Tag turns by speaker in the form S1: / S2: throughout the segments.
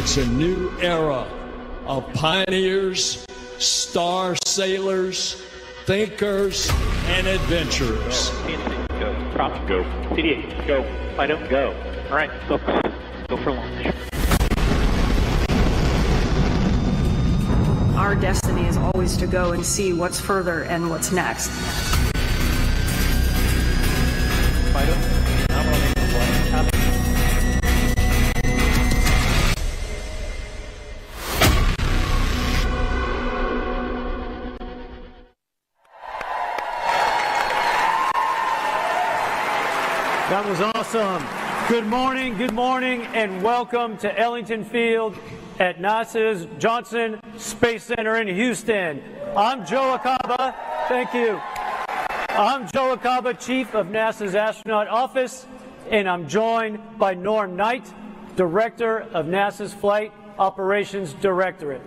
S1: It's a new era of pioneers, star sailors, thinkers, and adventurers.
S2: Go. Prompt, go. CD8, go. FIDO, go. All right, folks, go for launch.
S3: Our destiny is always to go and see what's further and what's next.
S2: FIDO, nominal name of flight. Copy.
S4: That was awesome. Good morning, and welcome to Ellington Field at NASA's Johnson Space Center in Houston. I'm Joe Acaba. Thank you. I'm Joe Acaba, Chief of NASA's Astronaut Office, and I'm joined by Norm Knight, Director of NASA's Flight Operations Directorate.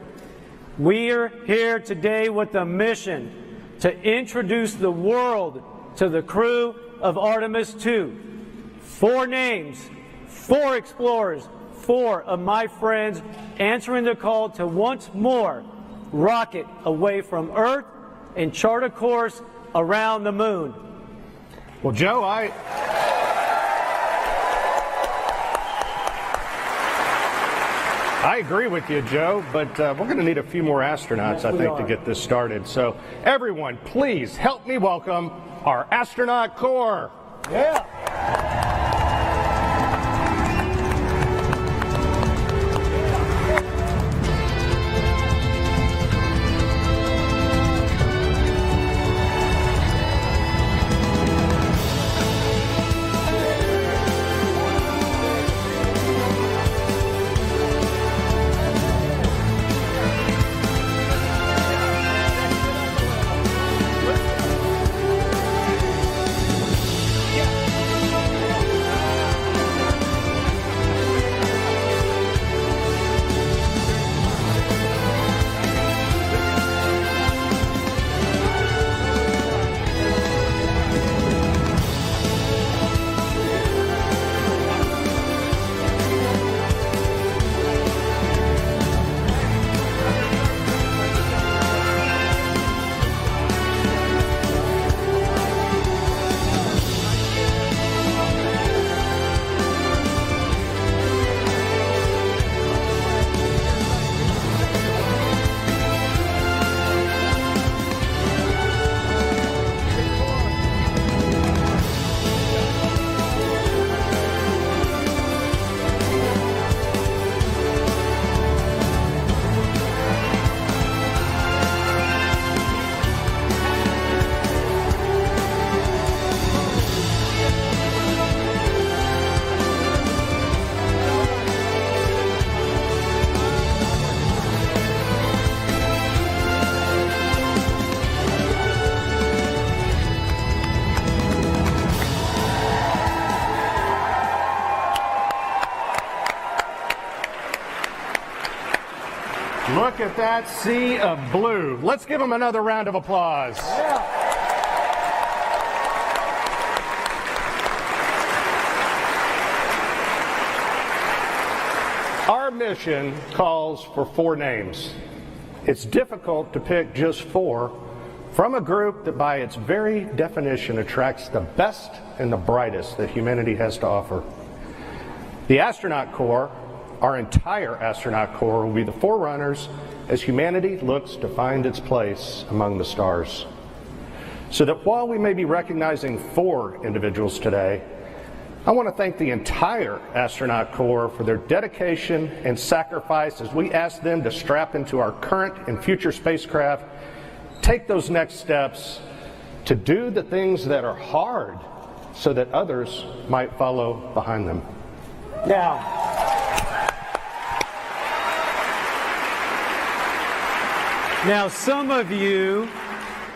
S4: We're here today with a mission to introduce the world to the crew of Artemis II. 4 names, 4 explorers, 4 of my friends answering the call to once more rocket away from Earth and chart a course around the moon.
S5: Well, Joe, I agree with you, Joe, but we're going to need a few more astronauts, I think, to get this started. So everyone, please help me welcome our astronaut corps.
S4: Yeah.
S5: Look at that sea of blue. Let's give them another round of applause.
S4: Yeah.
S5: Our mission calls for 4 names. It's difficult to pick just 4 from a group that by its very definition attracts the best and the brightest that humanity has to offer. The astronaut corps, our entire astronaut corps, will be the forerunners as humanity looks to find its place among the stars. So that while we may be recognizing 4 individuals today, I want to thank the entire astronaut corps for their dedication and sacrifice as we ask them to strap into our current and future spacecraft, take those next steps to do the things that are hard so that others might follow behind them.
S4: Now, some of you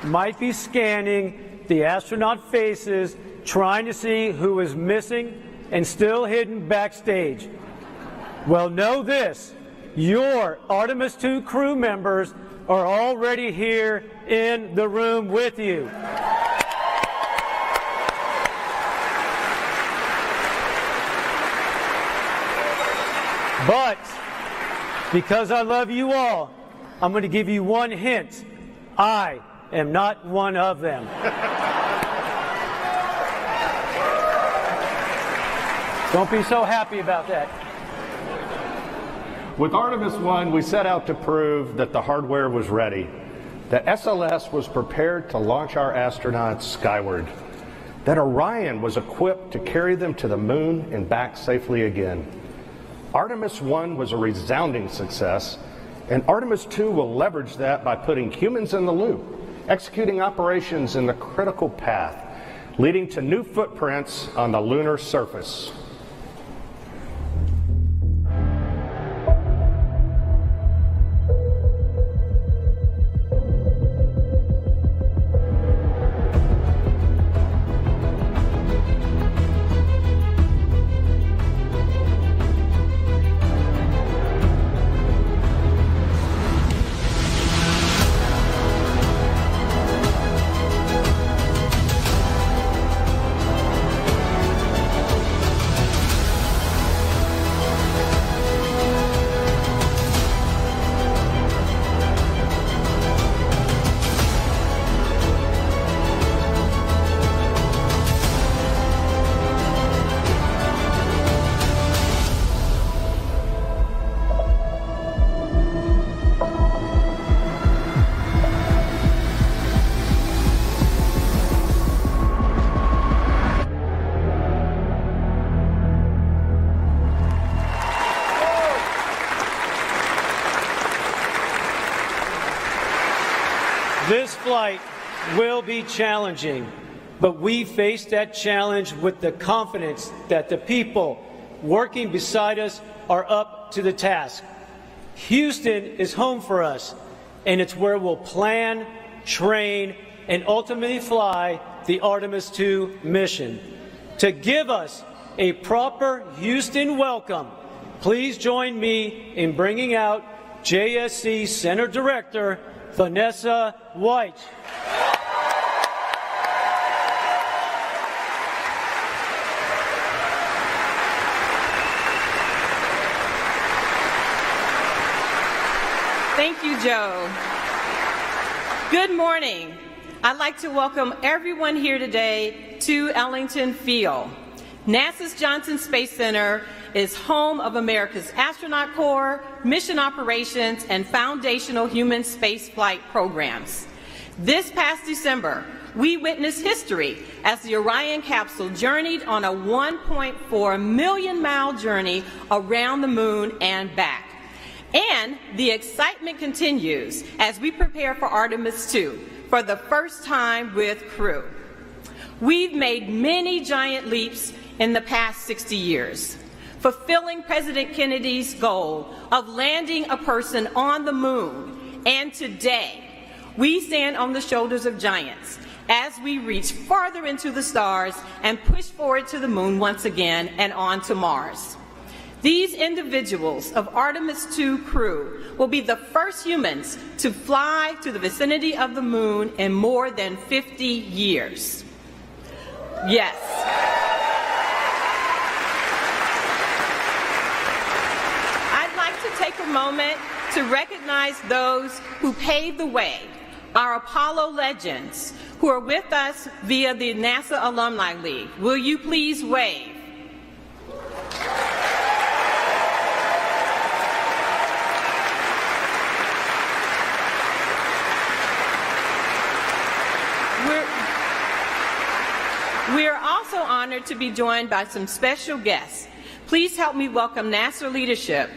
S4: might be scanning the astronaut faces, trying to see who is missing and still hidden backstage. Well, know this, your Artemis II crew members are already here in the room with you. Because I love you all, I'm going to give you one hint. I am not one of them. Don't be so happy about that.
S5: With Artemis 1, we set out to prove that the hardware was ready, that SLS was prepared to launch our astronauts skyward, that Orion was equipped to carry them to the moon and back safely again. Artemis 1 was a resounding success, and Artemis 2 will leverage that by putting humans in the loop, executing operations in the critical path, leading to new footprints on the lunar surface.
S4: This flight will be challenging, but we face that challenge with the confidence that the people working beside us are up to the task. Houston is home for us, and it's where we'll plan, train, and ultimately fly the Artemis II mission. To give us a proper Houston welcome, please join me in bringing out JSC Center Director Vanessa White.
S6: Thank you, Joe. Good morning. I'd like to welcome everyone here today to Ellington Field. NASA's Johnson Space Center is home of America's Astronaut Corps, mission operations, and foundational human spaceflight programs. This past December, we witnessed history as the Orion capsule journeyed on a 1.4 million-mile journey around the moon and back. And the excitement continues as we prepare for Artemis II for the first time with crew. We've made many giant leaps in the past 60 years, fulfilling President Kennedy's goal of landing a person on the moon. And today, we stand on the shoulders of giants as we reach farther into the stars and push forward to the moon once again and on to Mars. These individuals of Artemis II crew will be the first humans to fly to the vicinity of the moon in more than 50 years. Yes. I'd like to take a moment to recognize those who paved the way, our Apollo legends, who are with us via the NASA Alumni League. Will you please wave? We are also honored to be joined by some special guests. Please help me welcome NASA leadership,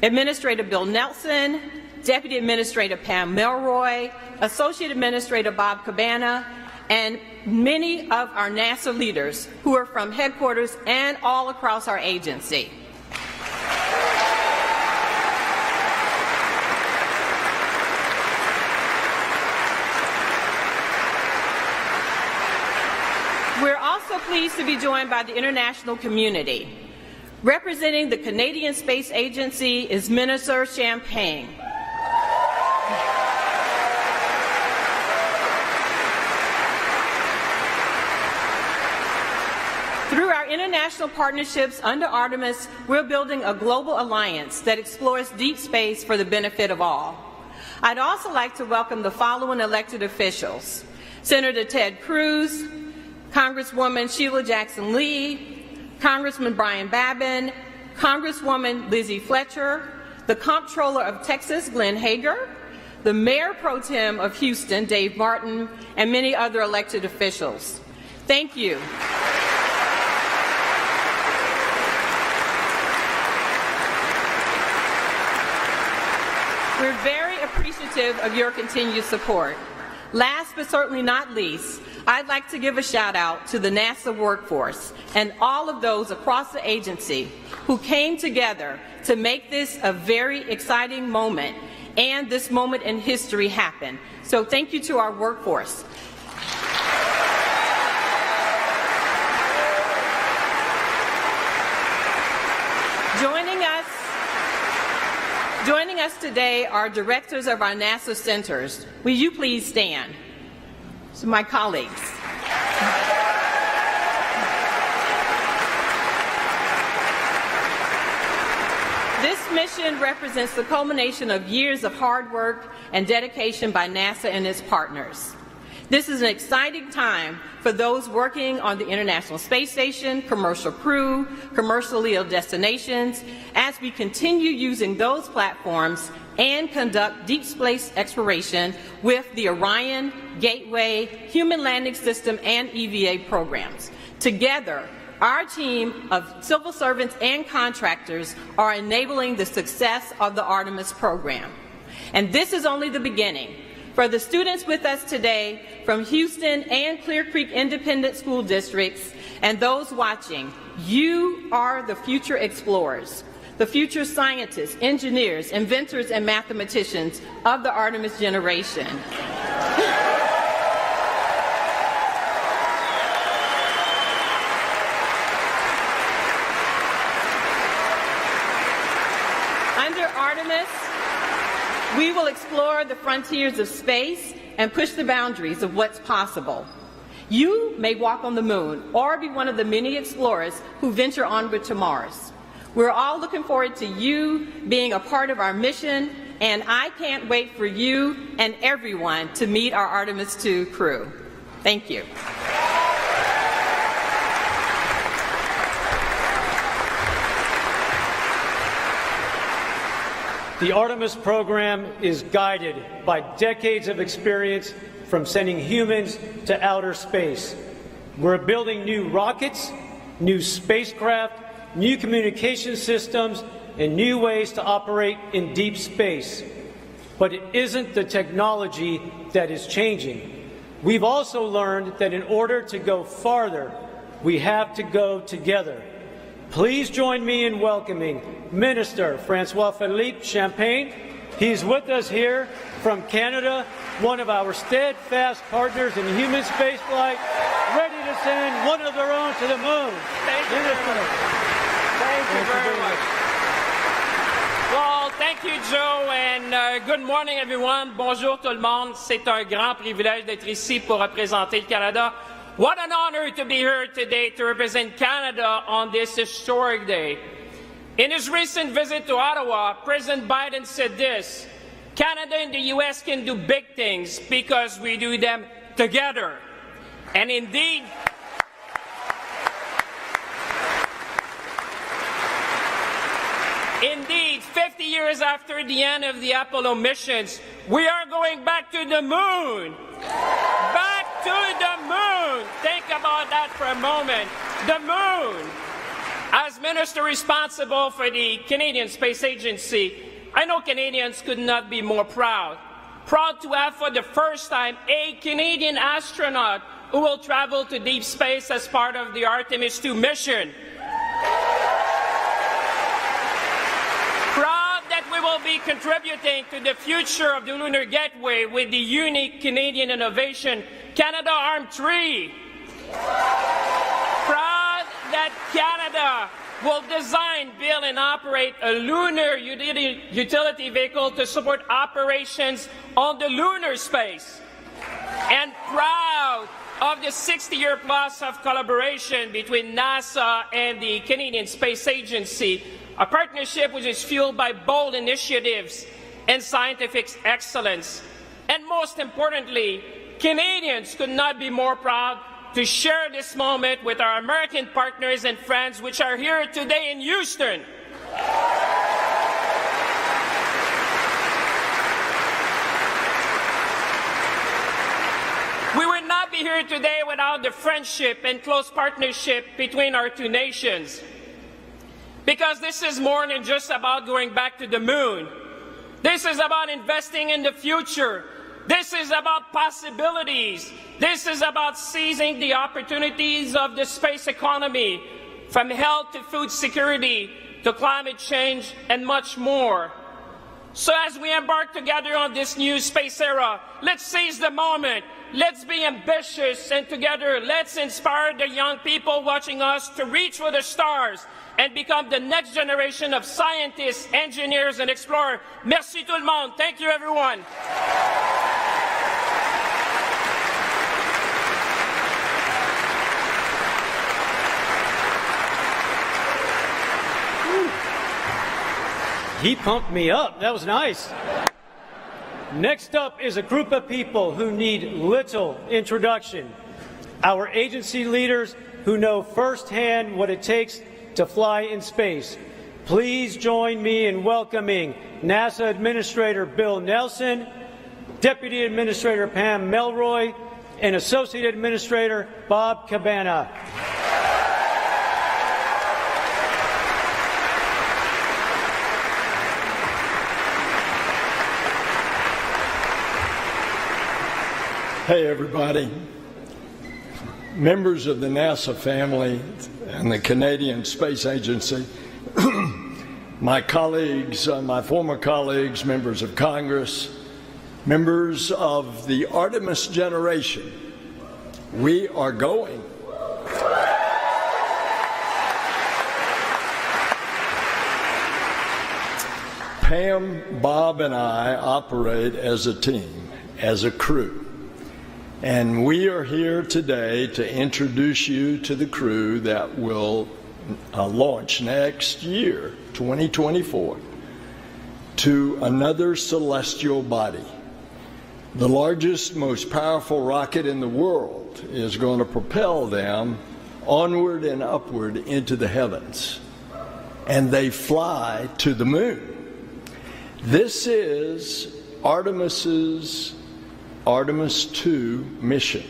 S6: Administrator Bill Nelson, Deputy Administrator Pam Melroy, Associate Administrator Bob Cabana, and many of our NASA leaders who are from headquarters and all across our agency. We're also pleased to be joined by the international community. Representing the Canadian Space Agency is Minister Champagne. Through our international international partnerships under Artemis, we're building a global alliance that explores deep space for the benefit of all. I'd also like to welcome the following elected officials: Senator Ted Cruz, Congresswoman Sheila Jackson Lee, Congressman Brian Babin, Congresswoman Lizzie Fletcher, the Comptroller of Texas, Glenn Hager, the Mayor Pro Tem of Houston, Dave Martin, and many other elected officials. Thank you. We're very appreciative of your continued support. Last but certainly not least, I'd like to give a shout out to the NASA workforce and all of those across the agency who came together to make this a very exciting moment and this moment in history happen. So thank you to our workforce. Joining us today are directors of our NASA centers. Will you please stand? So my colleagues. This mission represents the culmination of years of hard work and dedication by NASA and its partners. This is an exciting time for those working on the International Space Station, commercial crew, commercial LEO destinations, as we continue using those platforms and conduct deep space exploration with the Orion, Gateway, Human Landing System, and EVA programs. Together, our team of civil servants and contractors are enabling the success of the Artemis program. And this is only the beginning. For the students with us today from Houston and Clear Creek Independent School Districts and those watching, you are the future explorers, the future scientists, engineers, inventors, and mathematicians of the Artemis generation. Under Artemis, we will explore the frontiers of space and push the boundaries of what's possible. You may walk on the moon or be one of the many explorers who venture onward to Mars. We're all looking forward to you being a part of our mission, and I can't wait for you and everyone to meet our Artemis II crew. Thank you.
S4: The Artemis program is guided by decades of experience from sending humans to outer space. We're building new rockets, new spacecraft, new communication systems, and new ways to operate in deep space. But it isn't the technology that is changing. We've also learned that in order to go farther, we have to go together. Please join me in welcoming Minister Francois-Philippe Champagne. He's with us here from Canada, one of our steadfast partners in human spaceflight, ready to send one of their own to the moon.
S7: Thank you very much. Well, thank you, Joe, and good morning, everyone. Bonjour tout le monde. C'est un grand privilège d'être ici pour représenter le Canada. What an honor to be here today to represent Canada on this historic day. In his recent visit to Ottawa, President Biden said this: Canada and the U.S. can do big things because we do them together. And indeed, Indeed, 50 years after the end of the Apollo missions, we are going back to the moon. Back to the moon. Think about that for a moment. The moon. As minister responsible for the Canadian Space Agency, I know Canadians could not be more proud. Proud to have for the first time a Canadian astronaut who will travel to deep space as part of the Artemis II mission. Proud that we will be contributing to the future of the Lunar Gateway with the unique Canadian innovation, Canadarm3. Proud that Canada will design, build, and operate a lunar utility vehicle to support operations on the lunar space. And proud of the 60-year plus of collaboration between NASA and the Canadian Space Agency, a partnership which is fueled by bold initiatives and scientific excellence. And most importantly, Canadians could not be more proud to share this moment with our American partners and friends which are here today in Houston. We would not be here today without the friendship and close partnership between our two nations. Because this is more than just about going back to the moon. This is about investing in the future. This is about possibilities. This is about seizing the opportunities of the space economy, from health to food security to climate change and much more. So as we embark together on this new space era, let's seize the moment. Let's be ambitious, and together let's inspire the young people watching us to reach for the stars and become the next generation of scientists, engineers, and explorers. Merci tout le monde. Thank you, everyone.
S4: He pumped me up. That was nice. Next up is a group of people who need little introduction. Our agency leaders who know firsthand what it takes to fly in space. Please join me in welcoming NASA Administrator Bill Nelson, Deputy Administrator Pam Melroy, and Associate Administrator Bob Cabana.
S1: Hey, everybody. Members of the NASA family and the Canadian Space Agency, my colleagues, my former colleagues, members of Congress, members of the Artemis generation, we are going. Pam, Bob, and I operate as a team, as a crew. And we are here today to introduce you to the crew that will launch next year, 2024, to another celestial body. The largest, most powerful rocket in the world is going to propel them onward and upward into the heavens. And they fly to the moon. This is Artemis 2 mission.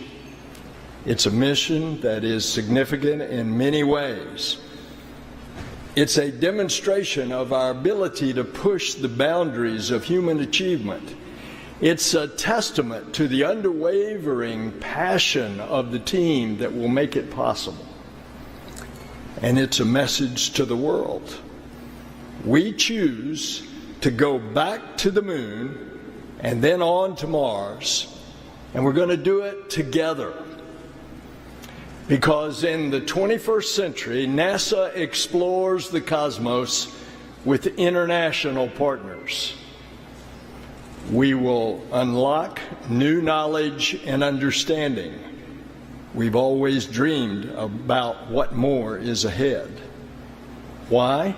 S1: It's a mission that is significant in many ways. It's a demonstration of our ability to push the boundaries of human achievement. It's a testament to the unwavering passion of the team that will make it possible. And it's a message to the world. We choose to go back to the moon and then on to Mars, and we're going to do it together. Because in the 21st century, NASA explores the cosmos with international partners. We will unlock new knowledge and understanding. We've always dreamed about what more is ahead. Why?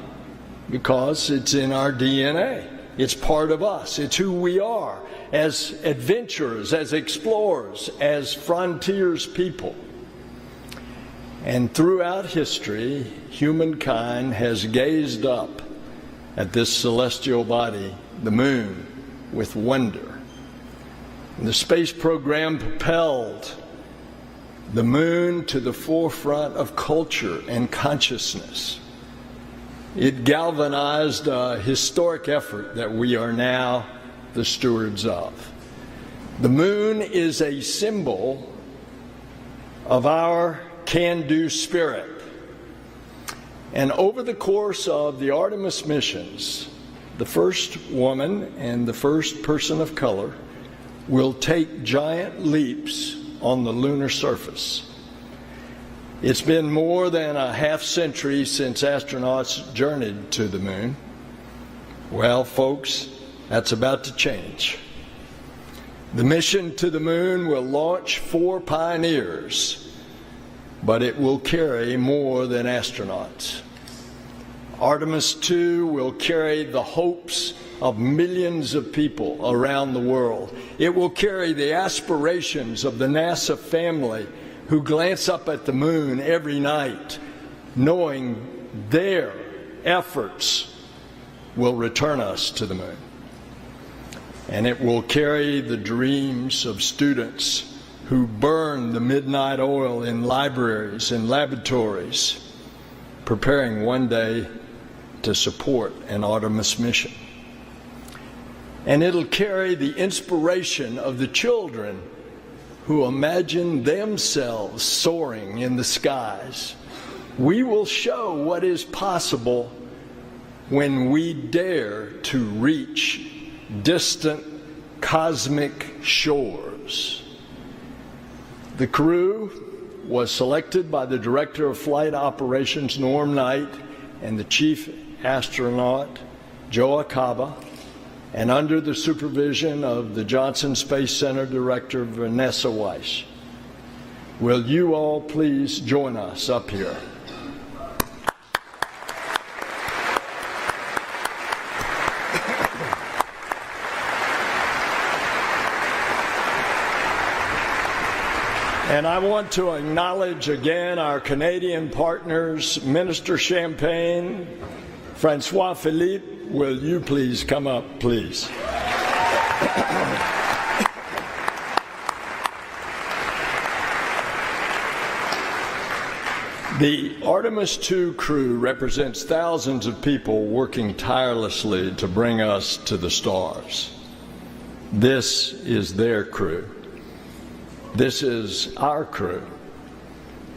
S1: Because it's in our DNA. It's part of us. It's who we are as adventurers, as explorers, as frontiers people. And throughout history, humankind has gazed up at this celestial body, the moon, with wonder. And the space program propelled the moon to the forefront of culture and consciousness. It galvanized a historic effort that we are now the stewards of. The moon is a symbol of our can-do spirit. And over the course of the Artemis missions, the first woman and the first person of color will take giant leaps on the lunar surface. It's been more than a half-century since astronauts journeyed to the moon. Well, folks, that's about to change. The mission to the moon will launch 4 pioneers, but it will carry more than astronauts. Artemis 2 will carry the hopes of millions of people around the world. It will carry the aspirations of the NASA family who glance up at the moon every night, knowing their efforts will return us to the moon. And it will carry the dreams of students who burn the midnight oil in libraries and laboratories, preparing one day to support an Artemis mission. And it'll carry the inspiration of the children who imagine themselves soaring in the skies. We will show what is possible when we dare to reach distant cosmic shores. The crew was selected by the Director of Flight Operations, Norm Knight, and the Chief Astronaut, Joe Acaba, and under the supervision of the Johnson Space Center Director, Vanessa Weiss. Will you all please join us up here? And I want to acknowledge again our Canadian partners, Minister Champagne, Francois Philippe. Will you please come up, please? The Artemis II crew represents thousands of people working tirelessly to bring us to the stars. This is their crew. This is our crew.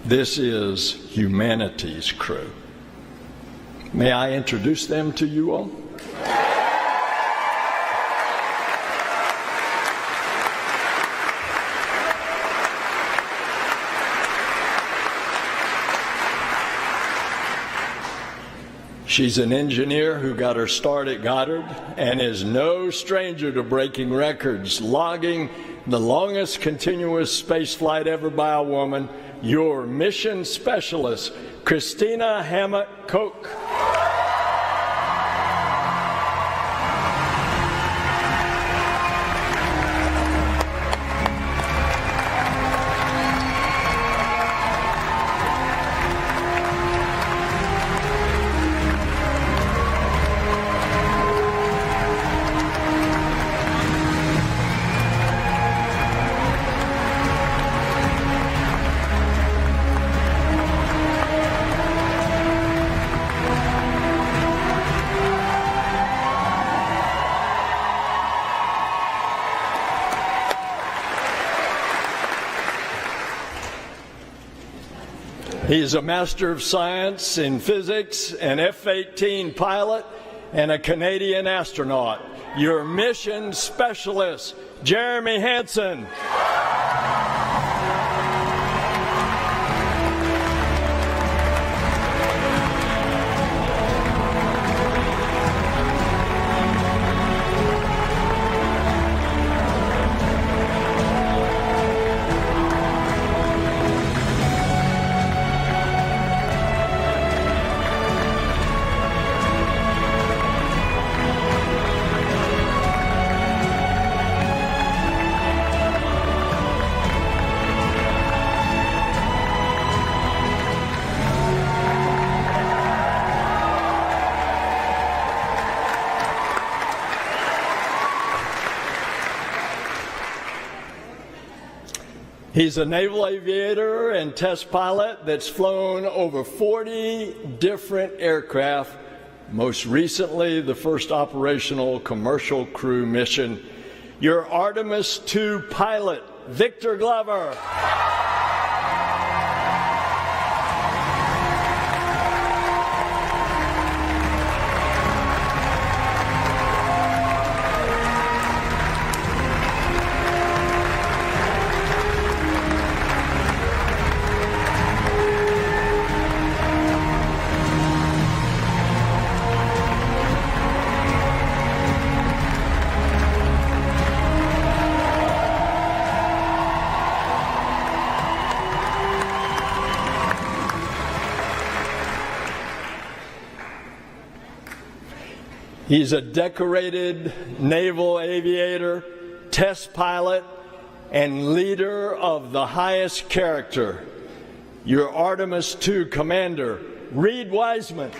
S1: This is humanity's crew. May I introduce them to you all? She's an engineer who got her start at Goddard and is no stranger to breaking records, logging the longest continuous space flight ever by a woman, your mission specialist, Christina Hammett-Koch. He's a Master of Science in Physics, an F-18 pilot, and a Canadian astronaut. Your mission specialist, Jeremy Hansen. He's a naval aviator and test pilot that's flown over 40 different aircraft, most recently the first operational commercial crew mission. Your Artemis II pilot, Victor Glover. He's a decorated naval aviator, test pilot, and leader of the highest character. Your Artemis II commander, Reed Wiseman.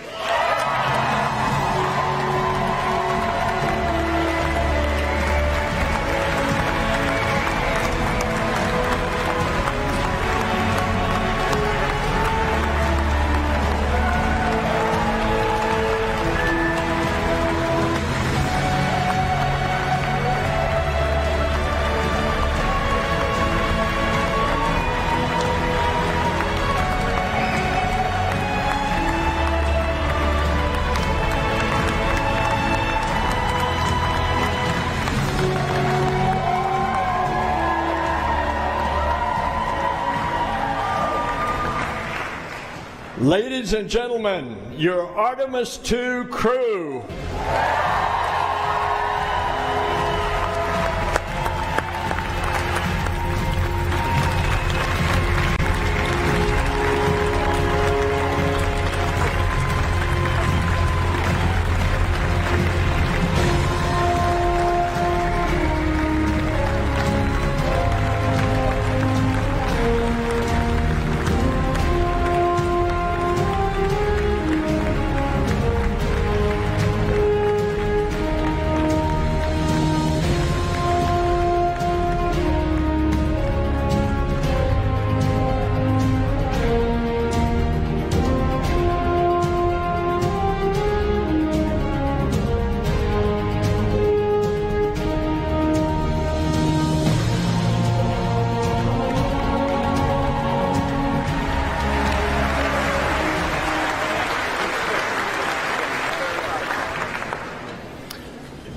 S1: Ladies and gentlemen, your Artemis II crew.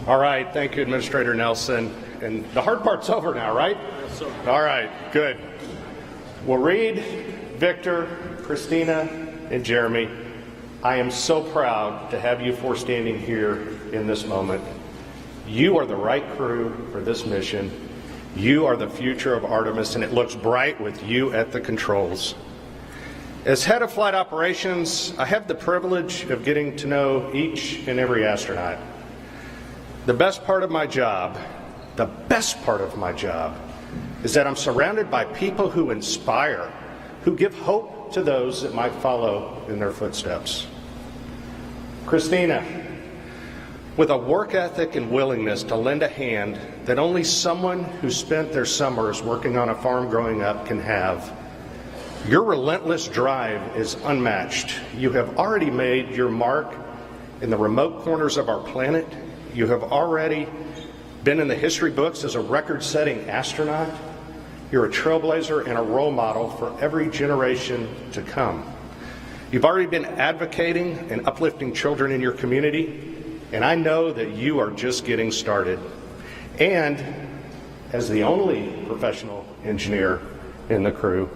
S5: All right, thank you, Administrator Nelson. And the hard part's over now, right? Yes, sir. All right, good. Well, Reed, Victor, Christina, and Jeremy, I am so proud to have you four standing here in this moment. You are the right crew for this mission. You are the future of Artemis, and it looks bright with you at the controls. As head of flight operations, I have the privilege of getting to know each and every astronaut. The best part of my job is that I'm surrounded by people who inspire, who give hope to those that might follow in their footsteps. Christina, with a work ethic and willingness to lend a hand that only someone who spent their summers working on a farm growing up can have, your relentless drive is unmatched. You have already made your mark in the remote corners of our planet. You have already been in the history books as a record-setting astronaut. You're a trailblazer and a role model for every generation to come. You've already been advocating and uplifting children in your community, and I know that you are just getting started. And as the only professional engineer in the crew,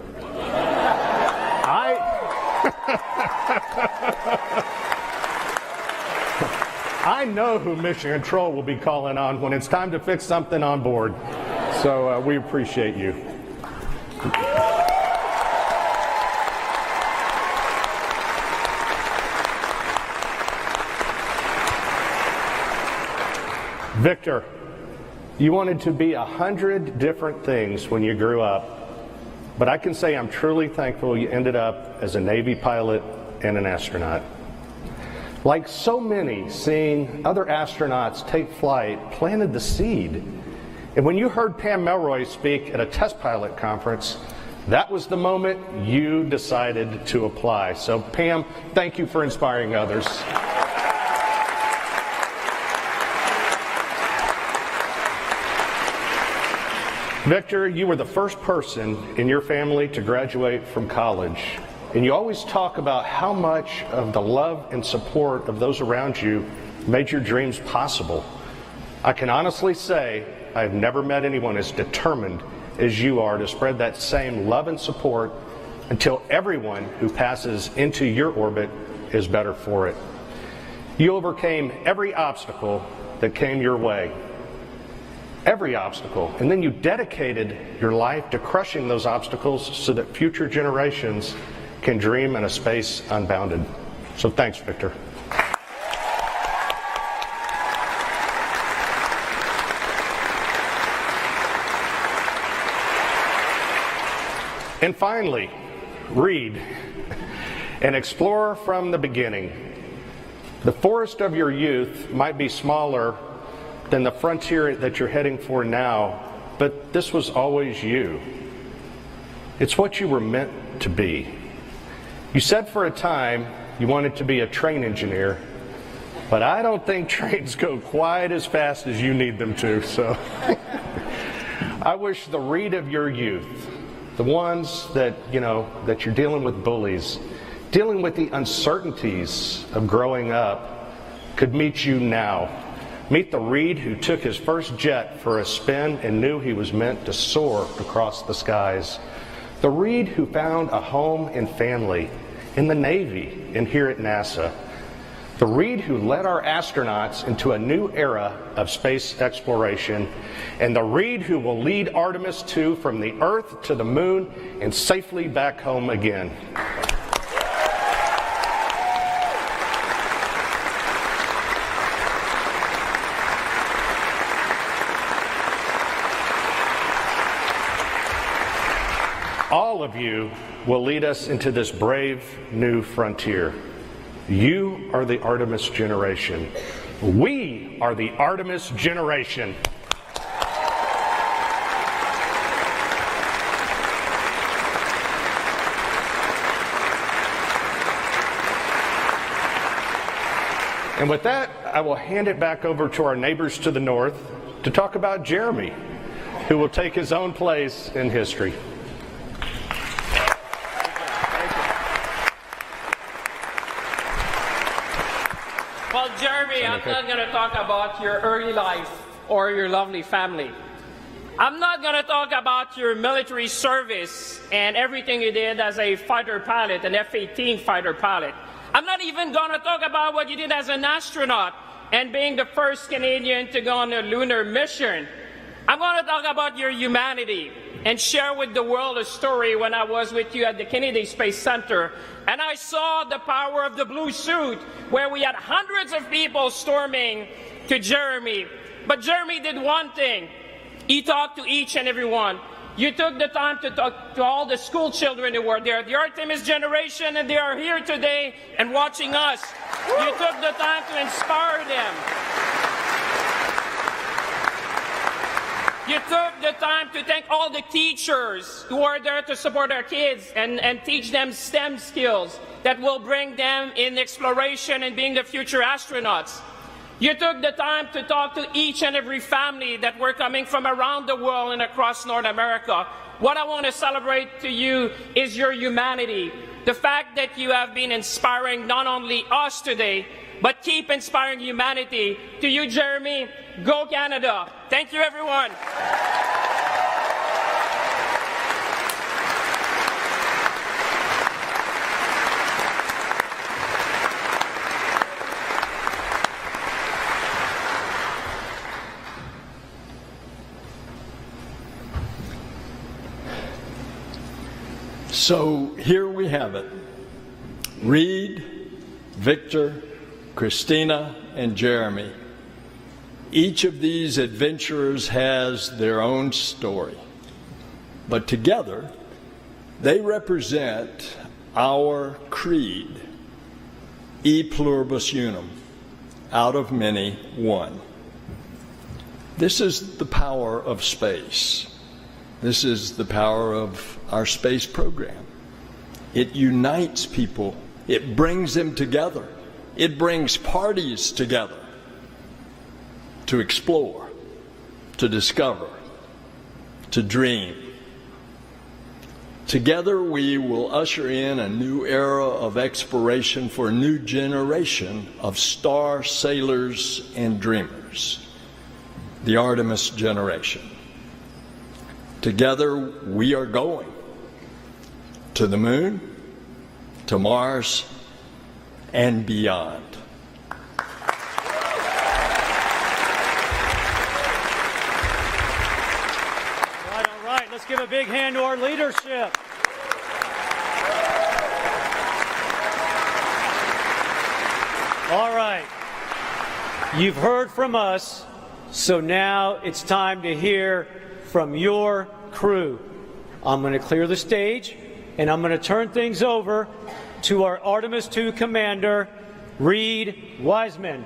S5: I know who Mission Control will be calling on when it's time to fix something on board. So we appreciate you. Victor, you wanted to be 100 different things when you grew up, but I can say I'm truly thankful you ended up as a Navy pilot and an astronaut. Like so many, seeing other astronauts take flight planted the seed. And when you heard Pam Melroy speak at a test pilot conference, that was the moment you decided to apply. So Pam, thank you for inspiring others. Victor, you were the first person in your family to graduate from college. And you always talk about how much of the love and support of those around you made your dreams possible. I can honestly say I've never met anyone as determined as you are to spread that same love and support until everyone who passes into your orbit is better for it. You overcame every obstacle that came your way. Every obstacle. And then you dedicated your life to crushing those obstacles so that future generations can dream in a space unbounded. So thanks, Victor. And finally, read and explore from the beginning. The forest of your youth might be smaller than the frontier that you're heading for now, but this was always you. It's what you were meant to be. You said for a time you wanted to be a train engineer, but I don't think trains go quite as fast as you need them to, so I wish the Reed of your youth, the ones that, that you're dealing with bullies, dealing with the uncertainties of growing up, could meet you now. Meet the Reed who took his first jet for a spin and knew he was meant to soar across the skies. The Reed who found a home and family in the Navy and here at NASA. The Reed who led our astronauts into a new era of space exploration. And the Reed who will lead Artemis 2 from the Earth to the Moon and safely back home again. All of you will lead us into this brave new frontier. You are the Artemis generation. We are the Artemis generation. And with that, I will hand it back over to our neighbors to the north to talk about Jeremy, who will take his own place in history.
S7: Well, Jeremy, I'm not going to talk about your early life or your lovely family. I'm not going to talk about your military service and everything you did as a fighter pilot, an F-18 fighter pilot. I'm not even going to talk about what you did as an astronaut and being the first Canadian to go on a lunar mission. I'm going to talk about your humanity and share with the world a story when I was with you at the Kennedy Space Center and I saw the power of the blue suit where we had hundreds of people storming to Jeremy. But Jeremy did one thing. He talked to each and every one. You took the time to talk to all the school children who were there, the Artemis generation, and they are here today and watching us. You took the time to inspire them. You took the time to thank all the teachers who are there to support our kids and teach them STEM skills that will bring them in exploration and being the future astronauts. You took the time to talk to each and every family that were coming from around the world and across North America. What I want to celebrate to you is your humanity. The fact that you have been inspiring not only us today, but keep inspiring humanity. To you, Jeremy, go Canada. Thank you, everyone.
S1: So here we have it. Reed, Victor, Christina, and Jeremy. Each of these adventurers has their own story. But together, they represent our creed, E pluribus unum, out of many, one. This is the power of space. This is the power of our space program. It unites people. It brings them together. It brings parties together to explore, to discover, to dream. Together we will usher in a new era of exploration for a new generation of star sailors and dreamers, the Artemis generation. Together we are going to the moon, to Mars, and beyond.
S4: All right, let's give a big hand to our leadership. All right, you've heard from us, so now it's time to hear from your crew. I'm going to clear the stage, and I'm going to turn things over to our Artemis II commander, Reed Wiseman.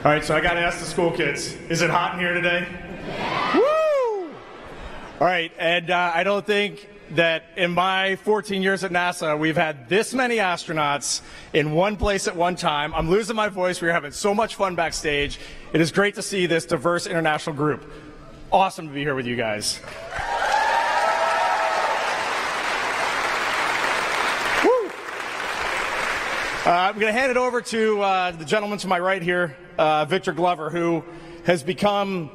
S8: All right, so I got to ask the school kids, is it hot in here today? Woo! All right, and I don't think that in my 14 years at NASA, we've had this many astronauts in one place at one time. I'm losing my voice. We're having so much fun backstage. It is great to see this diverse international group. Awesome to be here with you guys. Woo! I'm going to hand it over to the gentleman to my right here, Victor Glover, who has become,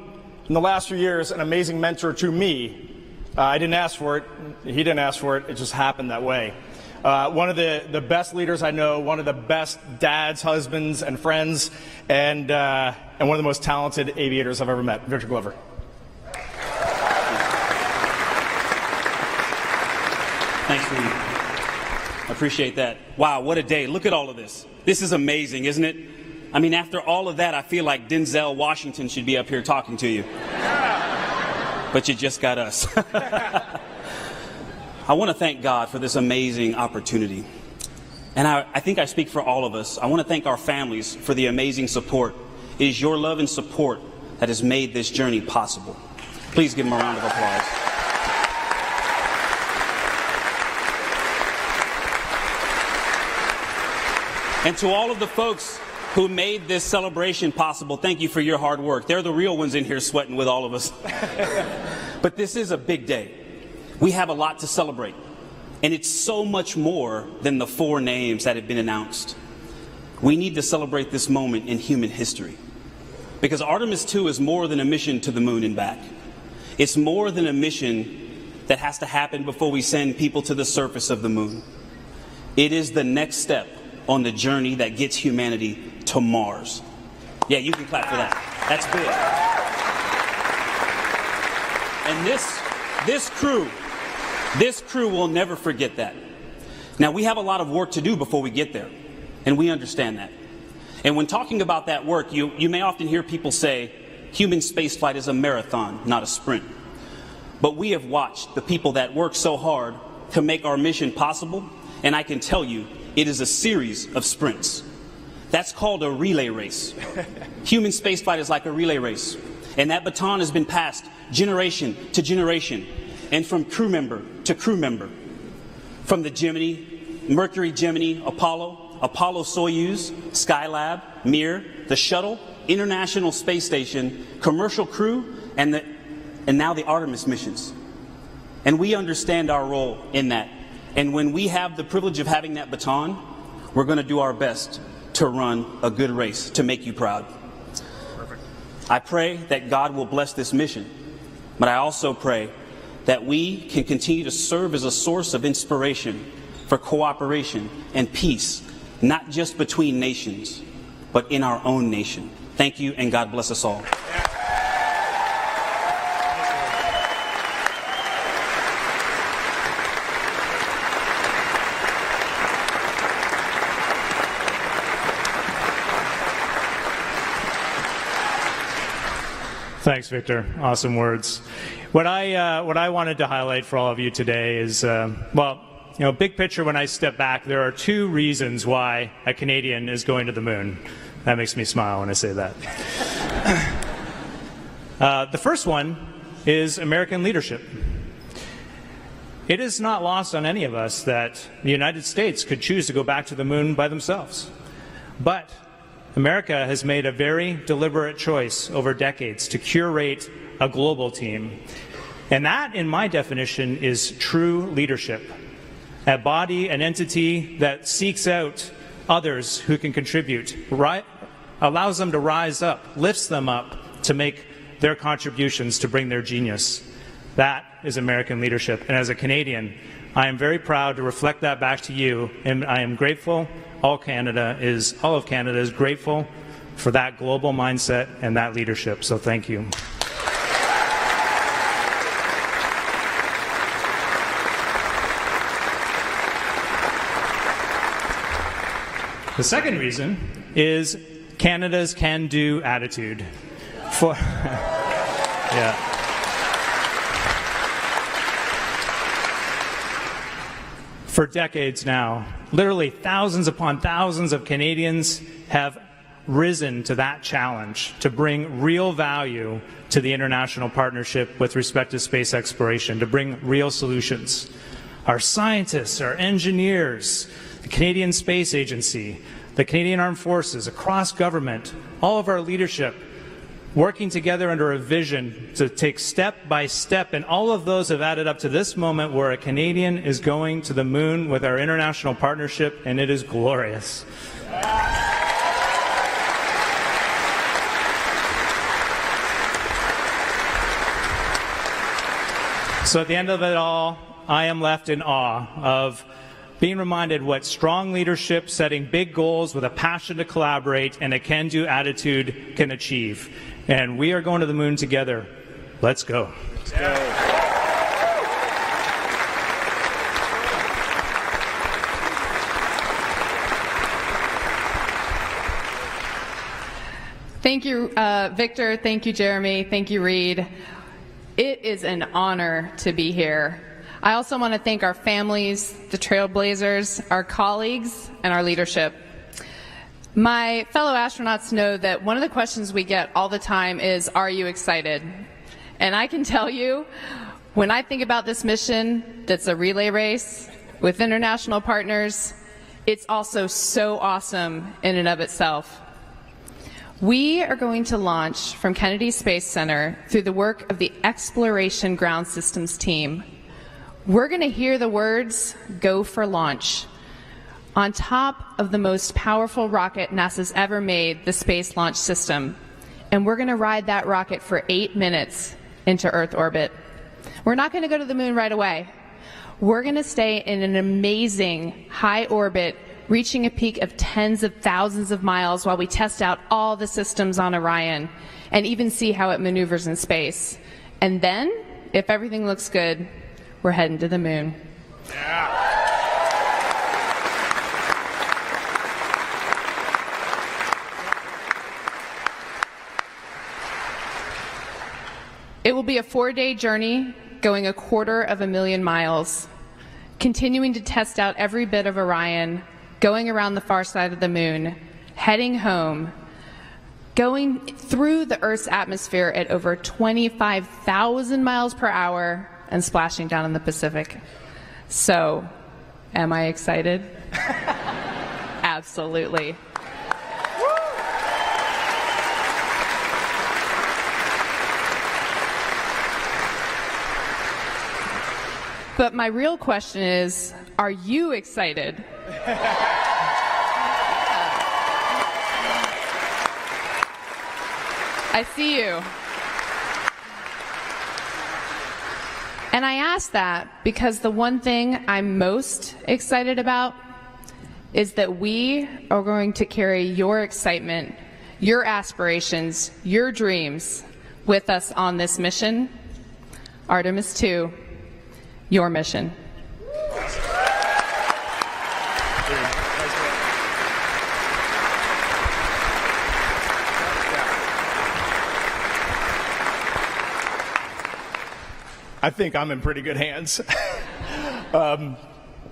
S8: in the last few years, an amazing mentor to me. I didn't ask for it. He didn't ask for it. It just happened that way. One of the best leaders I know, one of the best dads, husbands, and friends, and one of the most talented aviators I've ever met. Victor Glover.
S9: Thanks, Reed. I appreciate that. Wow, what a day. Look at all of this. This is amazing, isn't it? I mean, after all of that, I feel like Denzel Washington should be up here talking to you. But you just got us. I want to thank God for this amazing opportunity. And I think I speak for all of us. I want to thank our families for the amazing support. It is your love and support that has made this journey possible. Please give them a round of applause. And to all of the folks who made this celebration possible, thank you for your hard work. They're the real ones in here sweating with all of us. But this is a big day. We have a lot to celebrate. And it's so much more than the 4 names that have been announced. We need to celebrate this moment in human history. Because Artemis II is more than a mission to the moon and back. It's more than a mission that has to happen before we send people to the surface of the moon. It is the next step on the journey that gets humanity to Mars. Yeah, you can clap for that. That's big. And this crew will never forget that. Now, we have a lot of work to do before we get there, and we understand that. And when talking about that work, you may often hear people say, human spaceflight is a marathon, not a sprint. But we have watched the people that work so hard to make our mission possible, and I can tell you, it is a series of sprints. That's called a relay race. Human spaceflight is like a relay race. And that baton has been passed generation to generation, and from crew member to crew member. From the Gemini, Mercury, Gemini, Apollo, Soyuz, Skylab, Mir, the Shuttle, International Space Station, commercial crew, and now the Artemis missions. And we understand our role in that. And when we have the privilege of having that baton, we're going to do our best to run a good race to make you proud. Perfect. I pray that God will bless this mission, but I also pray that we can continue to serve as a source of inspiration for cooperation and peace, not just between nations, but in our own nation. Thank you, and God bless us all.
S10: Thanks, Victor. Awesome words. What I wanted to highlight for all of you today is, big picture, when I step back, there are 2 reasons why a Canadian is going to the moon. That makes me smile when I say that. The first one is American leadership. It is not lost on any of us that the United States could choose to go back to the moon by themselves. But America has made a very deliberate choice over decades to curate a global team. And that, in my definition, is true leadership. A body, an entity that seeks out others who can contribute, allows them to rise up, lifts them up to make their contributions to bring their genius. That is American leadership. And as a Canadian, I am very proud to reflect that back to you, and I am grateful. All of Canada is grateful for that global mindset and that leadership. So thank you. The second reason is Canada's can-do attitude. Yeah. For decades now, literally thousands upon thousands of Canadians have risen to that challenge to bring real value to the international partnership with respect to space exploration, to bring real solutions. Our scientists, our engineers, the Canadian Space Agency, the Canadian Armed Forces, across government, all of our leadership working together under a vision to take step by step, and all of those have added up to this moment where a Canadian is going to the moon with our international partnership, and it is glorious. So at the end of it all, I am left in awe of being reminded what strong leadership, setting big goals with a passion to collaborate and a can-do attitude can achieve. And we are going to the moon together. Let's go. Let's go.
S11: Thank you, Victor. Thank you, Jeremy. Thank you, Reed. It is an honor to be here. I also want to thank our families, the Trailblazers, our colleagues, and our leadership. My fellow astronauts know that one of the questions we get all the time is, are you excited? And I can tell you, when I think about this mission that's a relay race with international partners, it's also so awesome in and of itself. We are going to launch from Kennedy Space Center through the work of the Exploration Ground Systems team. We're going to hear the words, "Go for launch," on top of the most powerful rocket NASA's ever made, the Space Launch System. And we're going to ride that rocket for 8 minutes into Earth orbit. We're not going to go to the moon right away. We're going to stay in an amazing high orbit, reaching a peak of tens of thousands of miles while we test out all the systems on Orion and even see how it maneuvers in space. And then, if everything looks good, we're heading to the moon.
S8: Yeah.
S11: It will be a 4-day journey going 250,000 miles, continuing to test out every bit of Orion, going around the far side of the moon, heading home, going through the Earth's atmosphere at over 25,000 miles per hour and splashing down in the Pacific. So, am I excited? Absolutely. But my real question is, are you excited? I see you. And I ask that because the one thing I'm most excited about is that we are going to carry your excitement, your aspirations, your dreams with us on this mission, Artemis 2. Your mission.
S8: I think I'm in pretty good hands.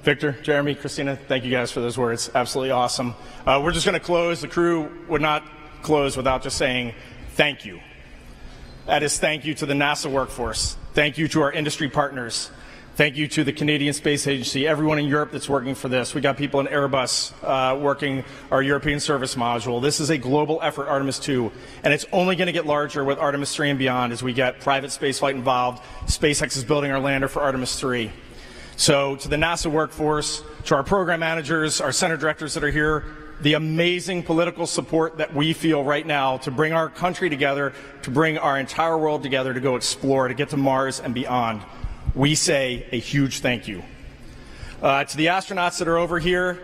S8: Victor, Jeremy, Christina, thank you guys for those words. Absolutely awesome. We're just going to close. The crew would not close without just saying thank you. That is thank you to the NASA workforce. Thank you to our industry partners. Thank you to the Canadian Space Agency, everyone in Europe that's working for this. We got people in Airbus working our European service module. This is a global effort, Artemis 2, and it's only going to get larger with Artemis 3 and beyond as we get private spaceflight involved. SpaceX is building our lander for Artemis 3. So to the NASA workforce, to our program managers, our center directors that are here, the amazing political support that we feel right now to bring our country together, to bring our entire world together to go explore, to get to Mars and beyond. We say a huge thank you. To the astronauts that are over here,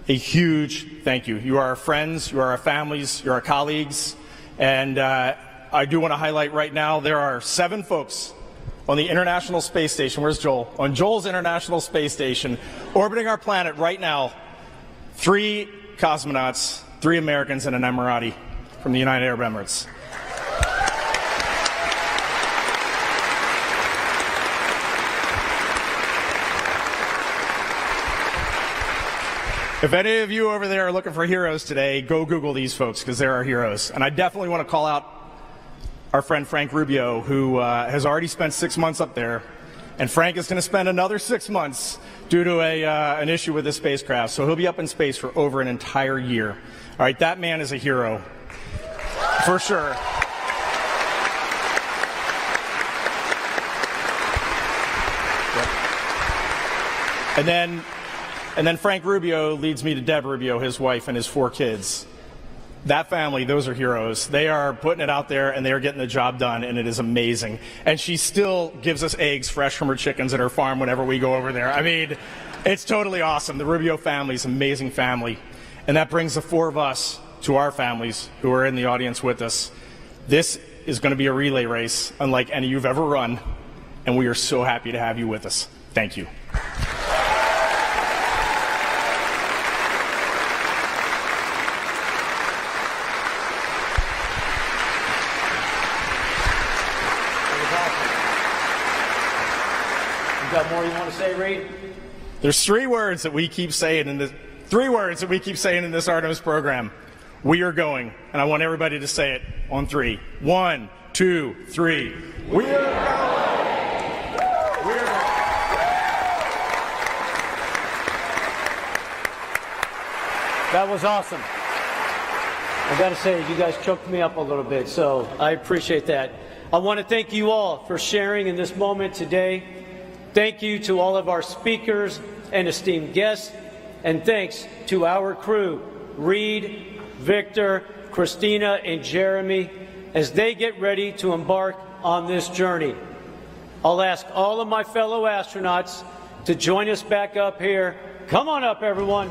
S8: a huge thank you. You are our friends, you are our families, you're our colleagues, and I do want to highlight right now there are 7 folks on the International Space Station. Where's Joel? On Joel's International Space Station, orbiting our planet right now. 3 cosmonauts 3 Americans and an Emirati from the United Arab Emirates. If any of you over there are looking for heroes today, go Google these folks, because they're our heroes. And I definitely want to call out our friend Frank Rubio, who has already spent 6 months up there. And Frank is going to spend another 6 months due to an issue with his spacecraft. So he'll be up in space for over an entire year. All right, that man is a hero, for sure. And then Frank Rubio leads me to Deb Rubio, his wife, and his 4 kids. That family, those are heroes. They are putting it out there, and they are getting the job done, and it is amazing. And she still gives us eggs fresh from her chickens at her farm whenever we go over there. I mean, it's totally awesome. The Rubio family is an amazing family. And that brings the 4 of us to our families who are in the audience with us. This is going to be a relay race unlike any you've ever run, and we are so happy to have you with us. Thank you.
S4: Got more you want to say, Reed?
S8: There's 3 words that we keep saying in this Artemis program. We are going, and I want everybody to say it on 3. 1, 2, 3. We are going. We are going.
S4: That was awesome. I got to say, you guys choked me up a little bit, so I appreciate that. I want to thank you all for sharing in this moment today. Thank you to all of our speakers and esteemed guests, and thanks to our crew, Reed, Victor, Christina, and Jeremy, as they get ready to embark on this journey. I'll ask all of my fellow astronauts to join us back up here. Come on up, everyone.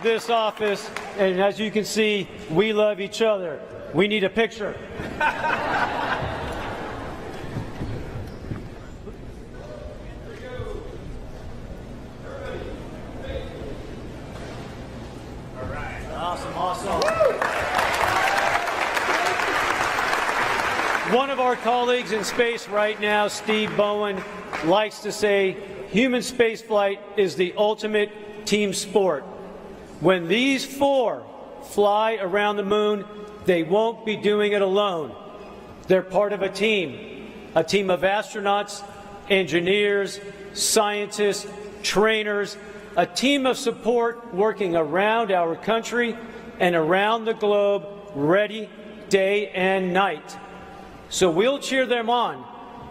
S4: love this office, and as you can see, we love each other. We need a picture. Awesome. One of our colleagues in space right now, Steve Bowen, likes to say human spaceflight is the ultimate team sport. When these four fly around the moon, they won't be doing it alone. They're part of a team of astronauts, engineers, scientists, trainers, a team of support working around our country and around the globe, ready day and night. So we'll cheer them on.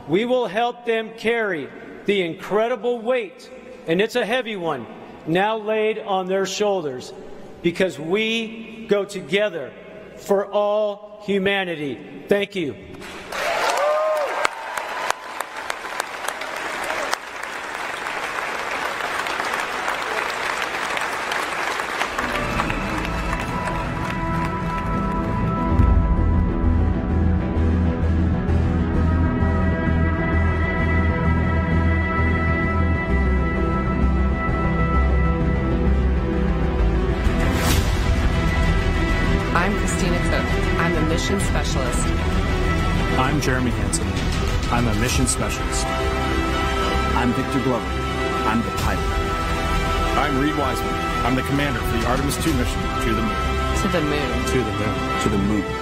S4: We will help them carry the incredible weight, and it's a heavy one, now laid on their shoulders, because we go together for all humanity. Thank you.
S11: Specialist.
S10: I'm Jeremy Hansen. I'm a mission specialist.
S12: I'm Victor Glover. I'm the pilot.
S13: I'm Reed Wiseman. I'm the commander for the Artemis 2 mission to the moon.
S11: To the moon.
S10: To the moon.
S12: To the moon.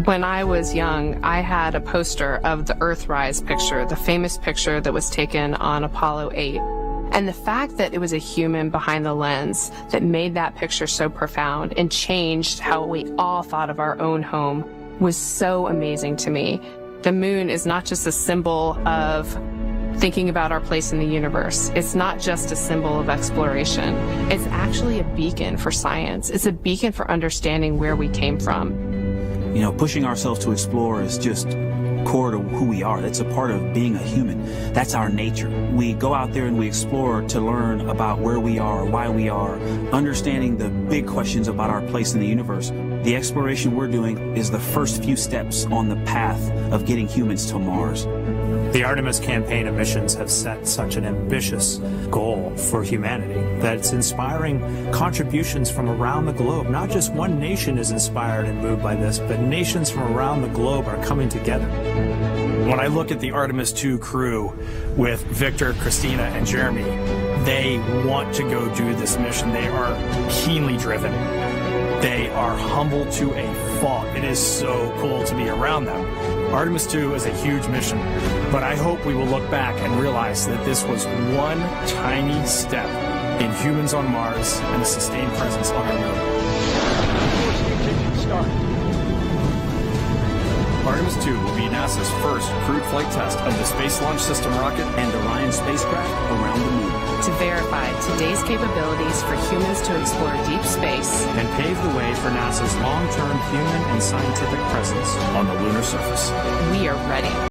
S11: When I was young, I had a poster of the Earthrise picture, the famous picture that was taken on Apollo 8. And the fact that it was a human behind the lens that made that picture so profound and changed how we all thought of our own home was so amazing to me. The moon is not just a symbol of thinking about our place in the universe. It's not just a symbol of exploration. It's actually a beacon for science. It's a beacon for understanding where we came from.
S9: You know, pushing ourselves to explore is just core to who we are. That's a part of being a human. That's our nature. We go out there and we explore to learn about where we are, why we are, understanding the big questions about our place in the universe. The exploration we're doing is the first few steps on the path of getting humans to Mars.
S10: The Artemis campaign of missions have set such an ambitious goal for humanity that it's inspiring contributions from around the globe. Not just one nation is inspired and moved by this, but nations from around the globe are coming together.
S13: When I look at the Artemis 2 crew with Victor, Christina, and Jeremy, they want to go do this mission. They are keenly driven. They are humble to a fault. It is so cool to be around them. Artemis 2 is a huge mission, but I hope we will look back and realize that this was one tiny step in humans on Mars and a sustained presence on our moon. Artemis 2 will be NASA's first crewed flight test of the Space Launch System rocket
S9: and Orion spacecraft around the moon.
S11: To verify today's capabilities for humans to explore deep space
S10: and pave the way for NASA's long-term human and scientific presence
S13: on the lunar surface.
S11: We are ready.